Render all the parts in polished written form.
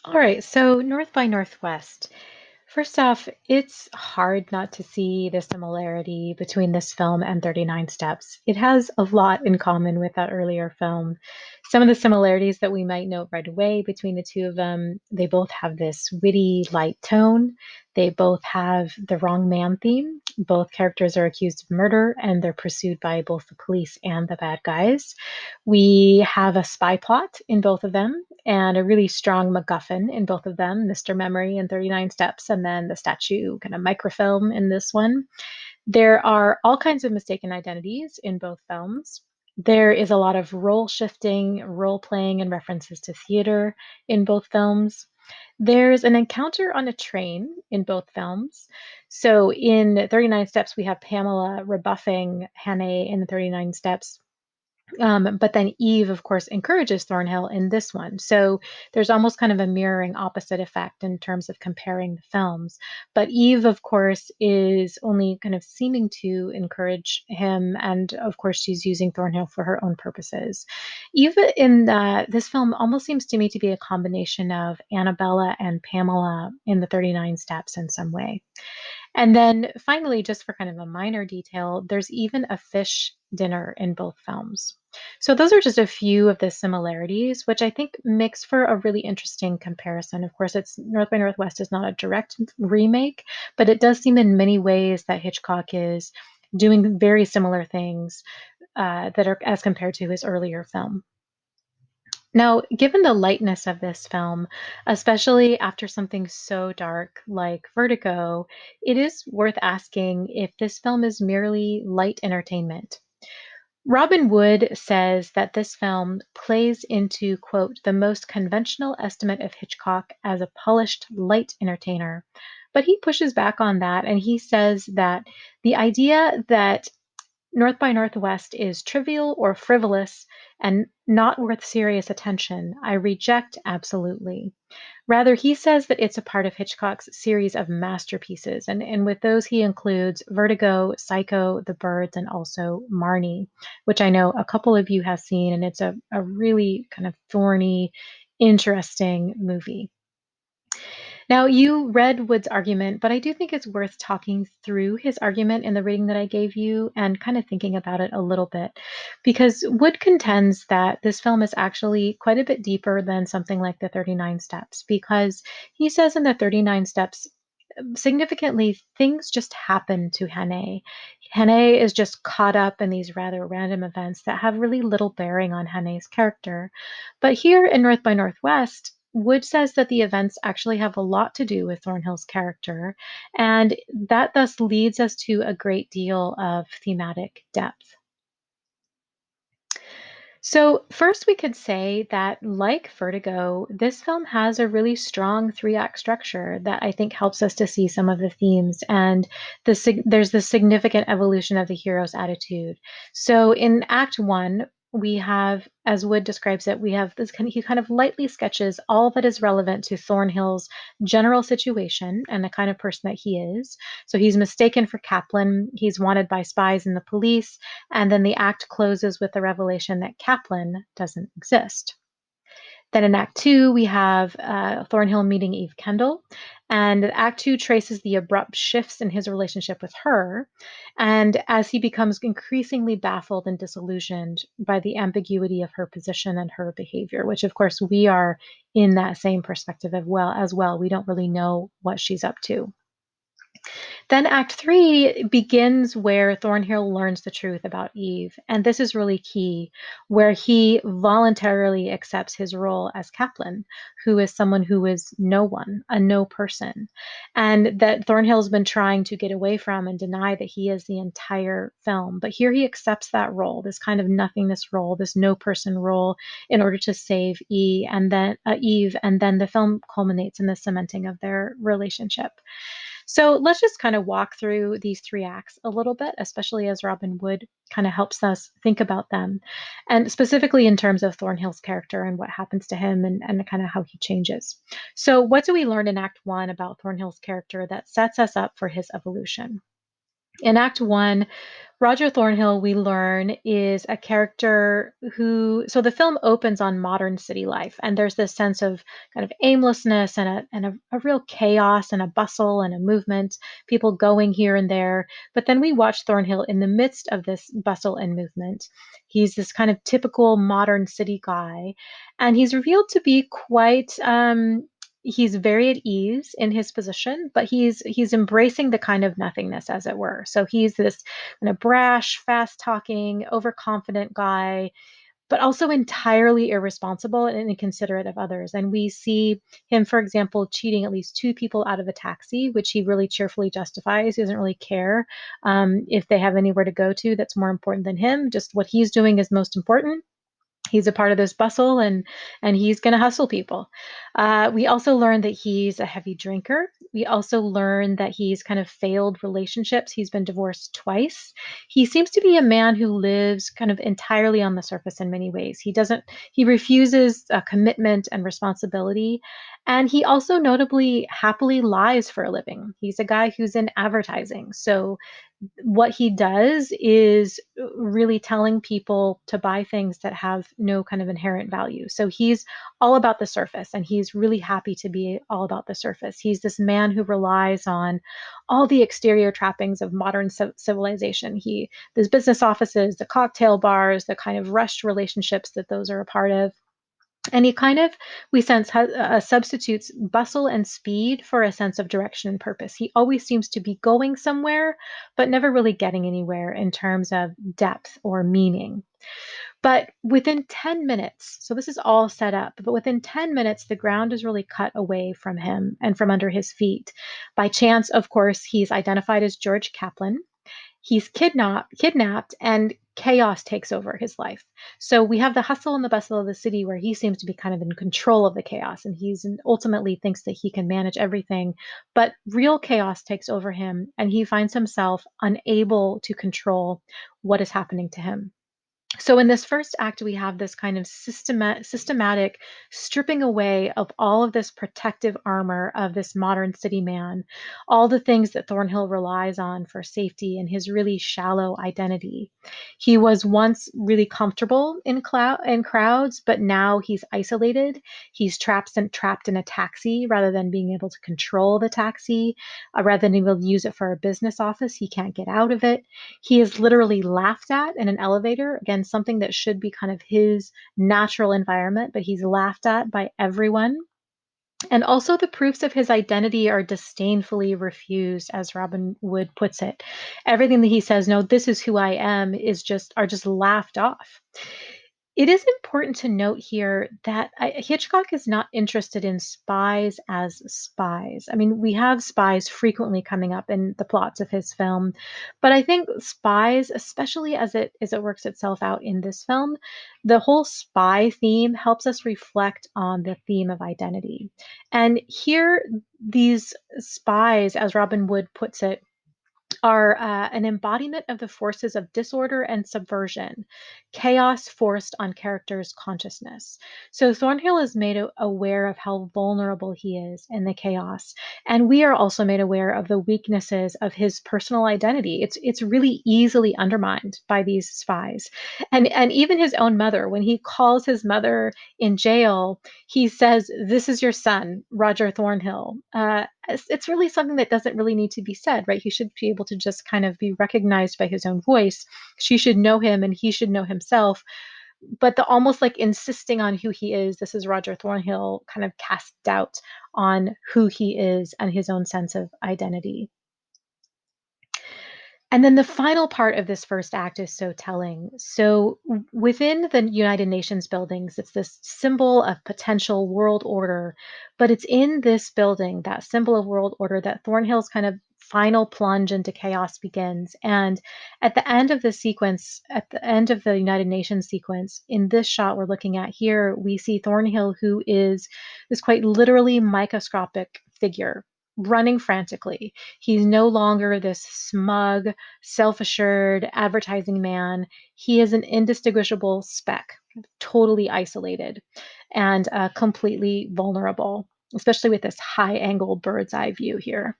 All right, so North by Northwest. First off, it's hard not to see the similarity between this film and 39 Steps. It has a lot in common with that earlier film. Some of the similarities that we might note right away between the two of them, they both have this witty, light tone. They both have the wrong man theme. Both characters are accused of murder and they're pursued by both the police and the bad guys. We have a spy plot in both of them and a really strong MacGuffin in both of them, Mr. Memory in 39 Steps, and then the statue kind of microfilm in this one. There are all kinds of mistaken identities in both films. There is a lot of role shifting, role playing, and references to theater in both films. There's an encounter on a train in both films. So in 39 Steps, we have Pamela rebuffing Hannah in the 39 Steps, but then Eve, of course, encourages Thornhill in this one. So there's almost kind of a mirroring opposite effect in terms of comparing the films. But Eve, of course, is only kind of seeming to encourage him. And of course, she's using Thornhill for her own purposes. Eve in this film almost seems to me to be a combination of Annabella and Pamela in the 39 Steps in some way. And then finally, just for kind of a minor detail, there's even a fish dinner in both films. So those are just a few of the similarities, which I think makes for a really interesting comparison. Of course, it's North by Northwest is not a direct remake, but it does seem in many ways that Hitchcock is doing very similar things that are as compared to his earlier film. Now, given the lightness of this film, especially after something so dark like Vertigo, it is worth asking if this film is merely light entertainment. Robin Wood says that this film plays into, quote, the most conventional estimate of Hitchcock as a polished light entertainer. But he pushes back on that and he says that the idea that North by Northwest is trivial or frivolous and not worth serious attention, I reject absolutely. Rather, he says that it's a part of Hitchcock's series of masterpieces, and with those he includes Vertigo, Psycho, The Birds, and also Marnie, which I know a couple of you have seen, and it's a really kind of thorny, interesting movie. Now, you read Wood's argument, but I do think it's worth talking through his argument in the reading that I gave you and kind of thinking about it a little bit. Because Wood contends that this film is actually quite a bit deeper than something like the 39 Steps, because he says in the 39 Steps, significantly, things just happen to Hannah. Hannah is just caught up in these rather random events that have really little bearing on Hannah's character. But here in North by Northwest, Wood says that the events actually have a lot to do with Thornhill's character, and that thus leads us to a great deal of thematic depth. So, first, we could say that, like Vertigo, this film has a really strong three-act structure that I think helps us to see some of the themes. And there's the significant evolution of the hero's attitude. So, in Act One, we have, as Wood describes it, we have this kind of, he kind of lightly sketches all that is relevant to Thornhill's general situation and the kind of person that he is. So, he's mistaken for Kaplan, he's wanted by spies and the police, and then the act closes with the revelation that Kaplan doesn't exist. Then in Act Two, we have Thornhill meeting Eve Kendall. And Act Two traces the abrupt shifts in his relationship with her. And as he becomes increasingly baffled and disillusioned by the ambiguity of her position and her behavior, which of course we are in that same perspective as well. We don't really know what she's up to. Then Act Three begins where Thornhill learns the truth about Eve. And this is really key, where he voluntarily accepts his role as Kaplan, who is someone who is no one, a no person, and that Thornhill's been trying to get away from and deny that he is the entire film. But here he accepts that role, this kind of nothingness role, this no person role, in order to save Eve, and then the film culminates in the cementing of their relationship. So let's just kind of walk through these three acts a little bit, especially as Robin Wood kind of helps us think about them, and specifically in terms of Thornhill's character and what happens to him and kind of how he changes. So, what do we learn in Act One about Thornhill's character that sets us up for his evolution? In Act One, Roger Thornhill, we learn, is a character who, so the film opens on modern city life, and there's this sense of kind of aimlessness and a real chaos and a bustle and a movement, people going here and there. But then we watch Thornhill in the midst of this bustle and movement. He's this kind of typical modern city guy, and he's revealed to be quite he's very at ease in his position, but he's embracing the kind of nothingness, as it were. So he's this kind of brash, fast talking, overconfident guy, but also entirely irresponsible and inconsiderate of others. And we see him, for example, cheating at least two people out of a taxi, which he really cheerfully justifies. He doesn't really care if they have anywhere to go to that's more important than him. Just what he's doing is most important. He's a part of this bustle, and he's going to hustle people. We also learn that he's a heavy drinker. We also learn that he's kind of failed relationships. He's been divorced twice. He seems to be a man who lives kind of entirely on the surface in many ways. He refuses commitment and responsibility. And he also notably happily lies for a living. He's a guy who's in advertising. So what he does is really telling people to buy things that have no kind of inherent value. So he's all about the surface, and he's really happy to be all about the surface. He's this man who relies on all the exterior trappings of modern civilization. There's business offices, the cocktail bars, the kind of rushed relationships that those are a part of. And he kind of, we sense, substitutes bustle and speed for a sense of direction and purpose. He always seems to be going somewhere, but never really getting anywhere in terms of depth or meaning. But within 10 minutes, so this is all set up, but within 10 minutes, the ground is really cut away from him and from under his feet. By chance, of course, he's identified as George Kaplan. He's kidnapped, and chaos takes over his life. So we have the hustle and the bustle of the city where he seems to be kind of in control of the chaos, and he's ultimately thinks that he can manage everything. But real chaos takes over him, and he finds himself unable to control what is happening to him. So in this first act, we have this kind of systematic stripping away of all of this protective armor of this modern city man, all the things that Thornhill relies on for safety and his really shallow identity. He was once really comfortable in crowds, but now he's isolated. He's trapped in a taxi rather than being able to control the taxi, rather than able to use it for a business office. He can't get out of it. He is literally laughed at in an elevator. Again, something that should be kind of his natural environment, but he's laughed at by everyone. And also, the proofs of his identity are disdainfully refused, as Robin Wood puts it. Everything that he says, no, this is who I am, are just laughed off. It is important to note here that Hitchcock is not interested in spies as spies. I mean, we have spies frequently coming up in the plots of his film, but I think spies, especially as it works itself out in this film, the whole spy theme helps us reflect on the theme of identity. And here, these spies, as Robin Wood puts it, are an embodiment of the forces of disorder and subversion, chaos forced on characters' consciousness. So Thornhill is made aware of how vulnerable he is in the chaos, and we are also made aware of the weaknesses of his personal identity. It's really easily undermined by these spies, and even his own mother. When he calls his mother in jail, he says, "This is your son, Roger Thornhill." It's really something that doesn't really need to be said, right? He should be able to just kind of be recognized by his own voice. She should know him and he should know himself. But the almost like insisting on who he is, this is Roger Thornhill, kind of casts doubt on who he is and his own sense of identity. And then the final part of this first act is so telling. So within the United Nations buildings, it's this symbol of potential world order, but it's in this building, that symbol of world order, that Thornhill's kind of final plunge into chaos begins. And at the end of the sequence, at the end of the United Nations sequence, in this shot we're looking at here, we see Thornhill, who is this quite literally microscopic figure running frantically. He's no longer this smug, self-assured advertising man. He is an indistinguishable speck, totally isolated and completely vulnerable, especially with this high angle bird's eye view here.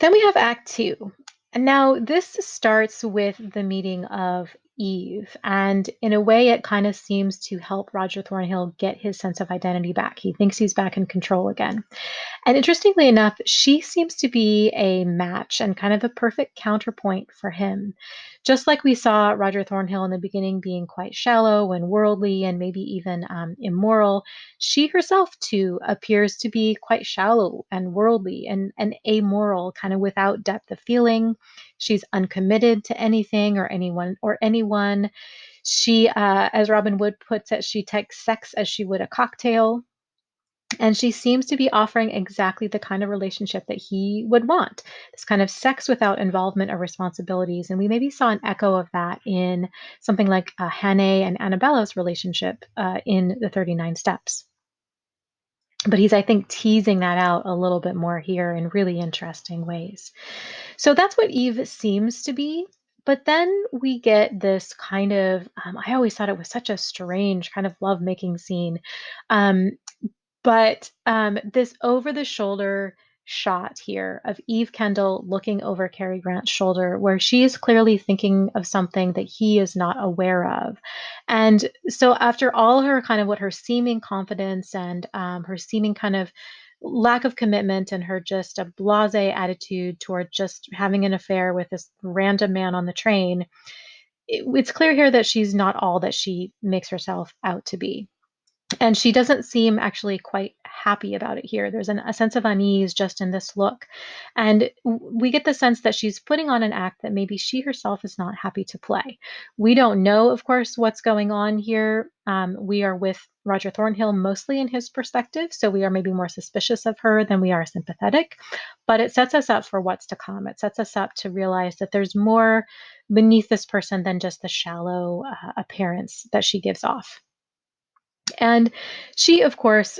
Then we have Act Two. And now this starts with the meeting of Eve, and in a way, it kind of seems to help Roger Thornhill get his sense of identity back. He thinks he's back in control again. And interestingly enough, she seems to be a match and kind of a perfect counterpoint for him. Just like we saw Roger Thornhill in the beginning being quite shallow and worldly and maybe even immoral, she herself too appears to be quite shallow and worldly and amoral, kind of without depth of feeling. She's uncommitted to anything or anyone. She, as Robin Wood puts it, she takes sex as she would a cocktail, and she seems to be offering exactly the kind of relationship that he would want, this kind of sex without involvement or responsibilities. And we maybe saw an echo of that in something like Hannah and Annabella's relationship in the 39 Steps. But he's, I think, teasing that out a little bit more here in really interesting ways. So that's what Eve seems to be. But then we get this kind of, I always thought it was such a strange kind of lovemaking scene. Um, but this over the shoulder shot here of Eve Kendall looking over Cary Grant's shoulder, where she is clearly thinking of something that he is not aware of. And so, after all her kind of what her seeming confidence and her seeming kind of lack of commitment and her just a blase attitude toward just having an affair with this random man on the train, it's clear here that she's not all that she makes herself out to be. And she doesn't seem actually quite happy about it here. There's a sense of unease just in this look. And we get the sense that she's putting on an act that maybe she herself is not happy to play. We don't know, of course, what's going on here. We are with Roger Thornhill mostly in his perspective, so we are maybe more suspicious of her than we are sympathetic. But it sets us up for what's to come. It sets us up to realize that there's more beneath this person than just the shallow appearance that she gives off. And she, of course,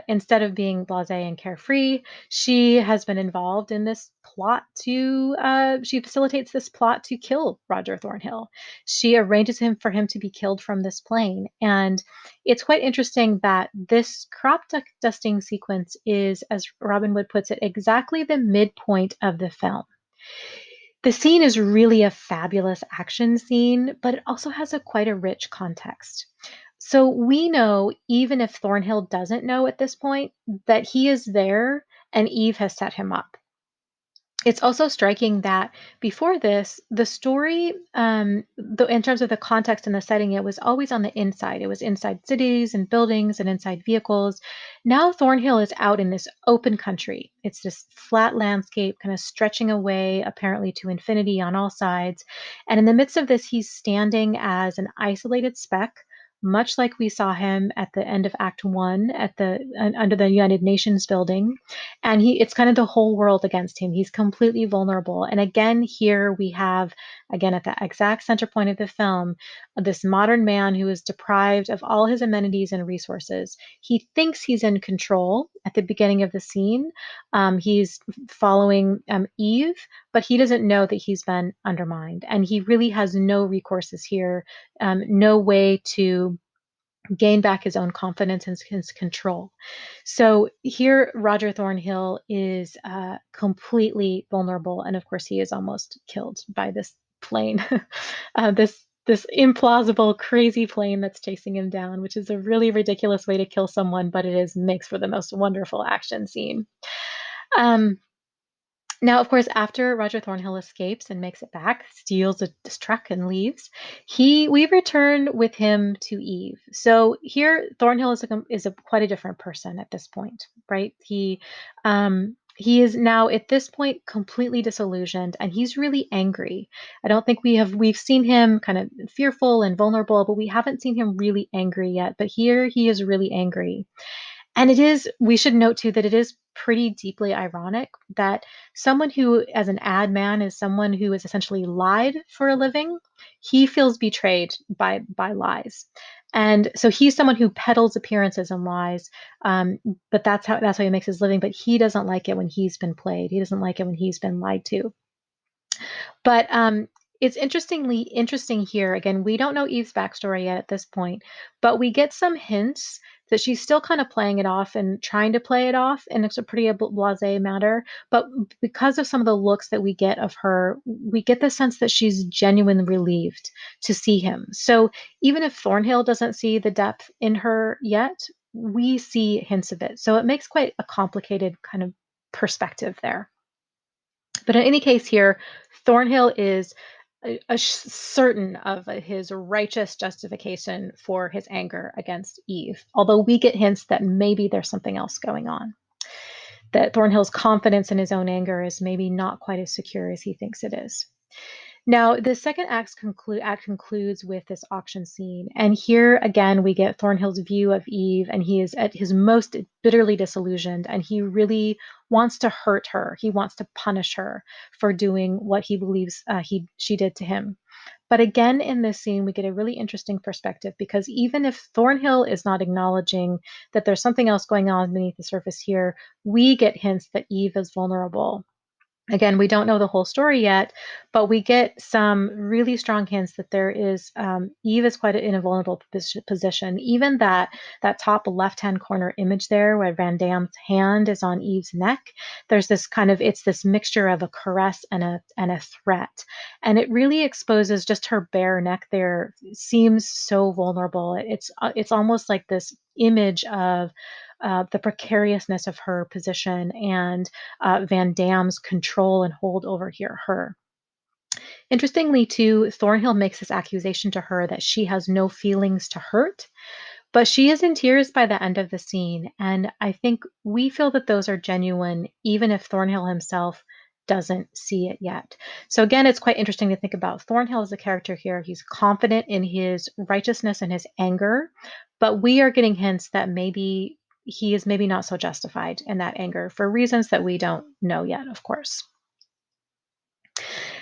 instead of being blasé and carefree, she has been involved in this plot to, she facilitates this plot to kill Roger Thornhill. She arranges him for him to be killed from this plane. And it's quite interesting that this dusting sequence is, as Robin Wood puts it, exactly the midpoint of the film. The scene is really a fabulous action scene, but it also has a quite a rich context. So we know, even if Thornhill doesn't know at this point, that he is there and Eve has set him up. It's also striking that before this, the story, in terms of the context and the setting, it was always on the inside. It was inside cities and buildings and inside vehicles. Now Thornhill is out in this open country. It's this flat landscape, kind of stretching away, apparently to infinity on all sides. And in the midst of this, he's standing as an isolated speck, much like we saw him at the end of Act One at under the United Nations building. And it's kind of the whole world against him. He's completely vulnerable. And again, here we have, again, at the exact center point of the film, this modern man who is deprived of all his amenities and resources. He thinks he's in control at the beginning of the scene. He's following Eve, but he doesn't know that he's been undermined. And he really has no recourses here, no way to gain back his own confidence and his control. So here, Roger Thornhill is completely vulnerable, and of course, he is almost killed by this plane, this implausible, crazy plane that's chasing him down, which is a really ridiculous way to kill someone, but it is makes for the most wonderful action scene. Um, Now, of course, after Roger Thornhill escapes and makes it back, steals this truck and leaves, we return with him to Eve. So here, Thornhill is a quite a different person at this point, right? He is now at this point completely disillusioned, and he's really angry. I don't think we've seen him kind of fearful and vulnerable, but we haven't seen him really angry yet. But here, he is really angry. And we should note too that it is pretty deeply ironic that someone who, as an ad man, is someone who is essentially lied for a living, he feels betrayed by lies. And so he's someone who peddles appearances and lies, but that's how he makes his living. But he doesn't like it when he's been played. He doesn't like it when he's been lied to. But it's interesting here. Again, we don't know Eve's backstory yet at this point, but we get some hints that she's still kind of playing it off and trying to play it off, and it's a pretty blasé matter. But because of some of the looks that we get of her, we get the sense that she's genuinely relieved to see him. So even if Thornhill doesn't see the depth in her yet, we see hints of it. So it makes quite a complicated kind of perspective there. But in any case here, Thornhill is certain of his righteous justification for his anger against Eve, although we get hints that maybe there's something else going on. That Thornhill's confidence in his own anger is maybe not quite as secure as he thinks it is. Now, the second act concludes with this auction scene. And here again, we get Thornhill's view of Eve, and he is at his most bitterly disillusioned, and he really wants to hurt her. He wants to punish her for doing what he believes she did to him. But again, in this scene, we get a really interesting perspective because even if Thornhill is not acknowledging that there's something else going on beneath the surface here, we get hints that Eve is vulnerable. Again, we don't know the whole story yet, but we get some really strong hints that there is Eve is quite in a vulnerable position. Even that top left-hand corner image there, where Van Damme's hand is on Eve's neck, there's this kind of it's this mixture of a caress and a threat, and it really exposes just her bare neck there. Seems so vulnerable. It's almost like this image of the precariousness of her position and Van Damme's control and hold over her. Interestingly, too, Thornhill makes this accusation to her that she has no feelings to hurt, but she is in tears by the end of the scene. And I think we feel that those are genuine, even if Thornhill himself doesn't see it yet. So, again, it's quite interesting to think about Thornhill as a character here. He's confident in his righteousness and his anger, but we are getting hints that maybe he is maybe not so justified in that anger for reasons that we don't know yet, of course.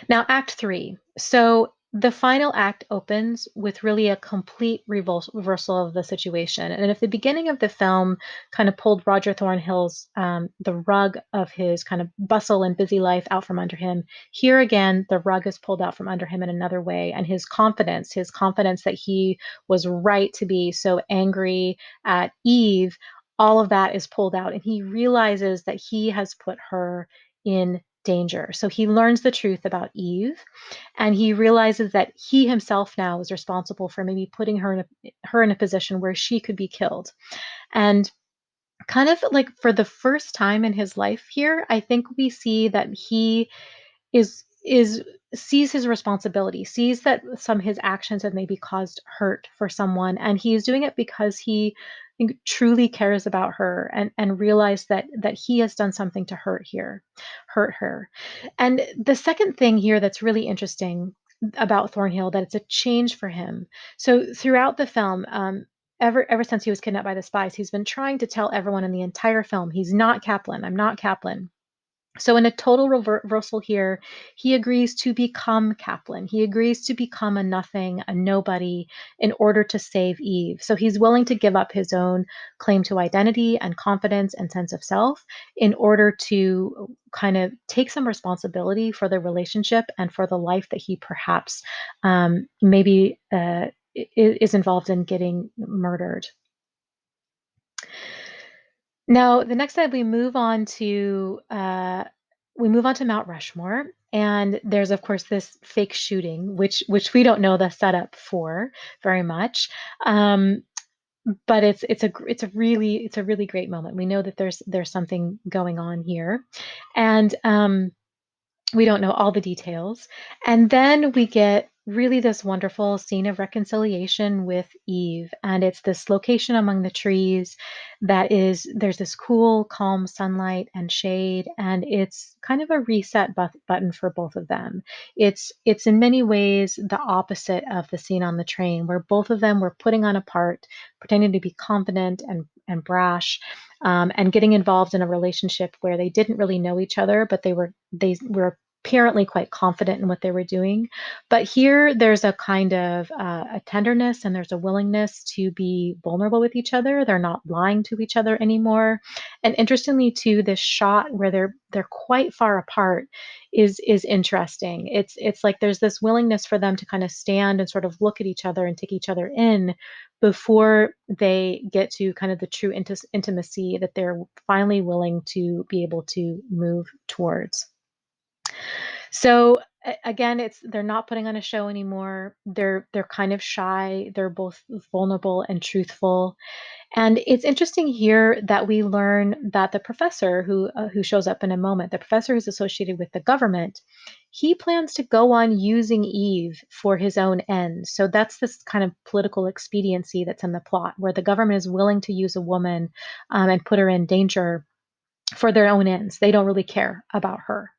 Now, Act 3. So the final act opens with really a complete reversal of the situation. And if the beginning of the film kind of pulled Roger Thornhill's, the rug of his kind of bustle and busy life out from under him, here again, the rug is pulled out from under him in another way. And his confidence that he was right to be so angry at Eve, all of that is pulled out. And he realizes that he has put her in danger. So he learns the truth about Eve, and he realizes that he himself now is responsible for maybe putting her in a position where she could be killed. And kind of like for the first time in his life here, I think we see that he is sees his responsibility, sees that some of his actions have maybe caused hurt for someone, and he is doing it because he I think, truly cares about her and realized that he has done something to hurt her. And the second thing here that's really interesting about Thornhill that it's a change for him. So throughout the film, ever since he was kidnapped by the spies, he's been trying to tell everyone in the entire film he's not Kaplan. I'm not Kaplan. So, in a total reversal here, he agrees to become Kaplan. He agrees to become a nothing, a nobody, in order to save Eve. So, he's willing to give up his own claim to identity and confidence and sense of self in order to kind of take some responsibility for the relationship and for the life that he perhaps maybe is involved in getting murdered. Now, the next slide, we move on to Mount Rushmore, and there's of course this fake shooting, which we don't know the setup for very much, um, but it's a really great moment. We know that there's something going on here, and we don't know all the details. And then we get really this wonderful scene of reconciliation with Eve. And it's this location among the trees there's this cool, calm sunlight and shade. And it's kind of a reset button for both of them. It's in many ways the opposite of the scene on the train, where both of them were putting on a part, pretending to be confident and brash, and getting involved in a relationship where they didn't really know each other, but they were apparently quite confident in what they were doing. But here, there's a kind of a tenderness and there's a willingness to be vulnerable with each other. They're not lying to each other anymore, And interestingly too, this shot where they're quite far apart is interesting. It's like there's this willingness for them to kind of stand and sort of look at each other and take each other in before they get to kind of the true intimacy that they're finally willing to be able to move towards. So again, it's they're not putting on a show anymore. They're kind of shy. They're both vulnerable and truthful. And it's interesting here that we learn that the professor who shows up in a moment, the professor who's associated with the government, he plans to go on using Eve for his own ends. So that's this kind of political expediency that's in the plot, where the government is willing to use a woman and put her in danger for their own ends. They don't really care about her.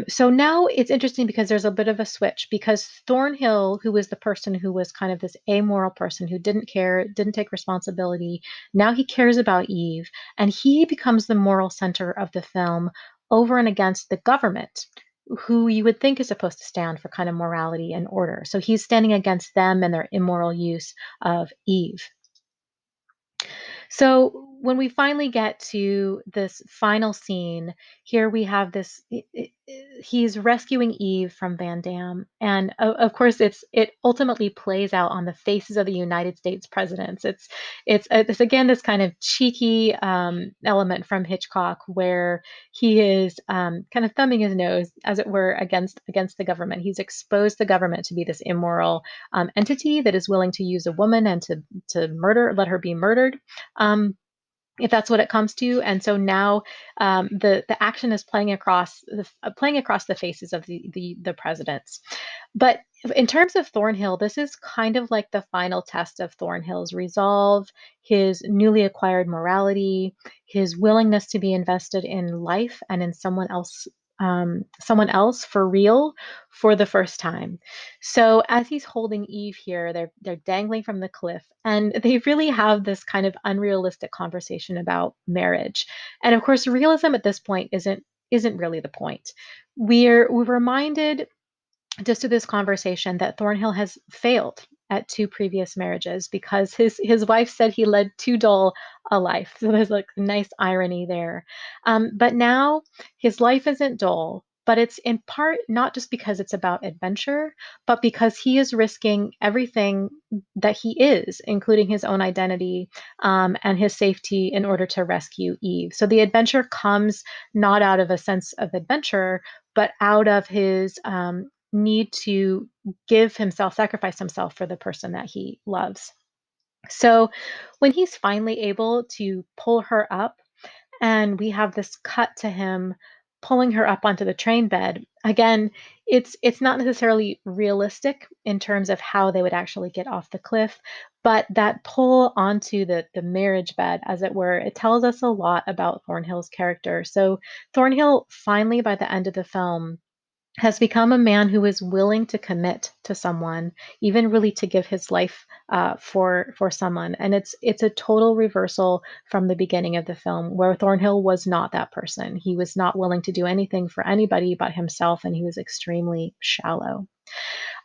So now it's interesting because there's a bit of a switch because Thornhill, who was the person who was kind of this amoral person who didn't care, didn't take responsibility, now he cares about Eve, and he becomes the moral center of the film over and against the government, who you would think is supposed to stand for kind of morality and order. So he's standing against them and their immoral use of Eve. So when we finally get to this final scene, here we have this. He's rescuing Eve from Van Damme, and of course, it ultimately plays out on the faces of the United States presidents. It's again this kind of cheeky element from Hitchcock, where he is kind of thumbing his nose, as it were, against the government. He's exposed the government to be this immoral entity that is willing to use a woman and to murder, let her be murdered, um, if that's what it comes to. And so now the action is playing across the faces of the presidents. But in terms of Thornhill, this is kind of like the final test of Thornhill's resolve, his newly acquired morality, his willingness to be invested in life and in someone else for real for the first time. So as he's holding Eve here, they're dangling from the cliff, and they really have this kind of unrealistic conversation about marriage. And of course, realism at this point isn't really the point. We're reminded just to this conversation that Thornhill has failed at two previous marriages because his wife said he led too dull a life. So there's like a nice irony there. But now his life isn't dull, but it's in part not just because it's about adventure, but because he is risking everything that he is, including his own identity and his safety, in order to rescue Eve. So the adventure comes not out of a sense of adventure, but out of his need to sacrifice himself for the person that he loves. So when he's finally able to pull her up, and we have this cut to him pulling her up onto the train bed. Again, it's not necessarily realistic in terms of how they would actually get off the cliff, but that pull onto the marriage bed, as it were, it tells us a lot about Thornhill's character. So Thornhill finally, by the end of the film, has become a man who is willing to commit to someone, even really to give his life for someone. And it's a total reversal from the beginning of the film, where Thornhill was not that person. He was not willing to do anything for anybody but himself, and he was extremely shallow.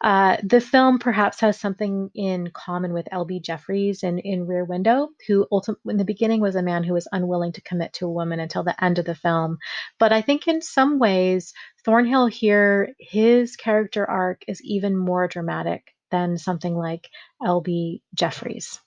The film perhaps has something in common with L.B. Jeffries in Rear Window, who ultimately, in the beginning, was a man who was unwilling to commit to a woman until the end of the film. But I think in some ways, Thornhill here, his character arc is even more dramatic than something like L.B. Jeffries.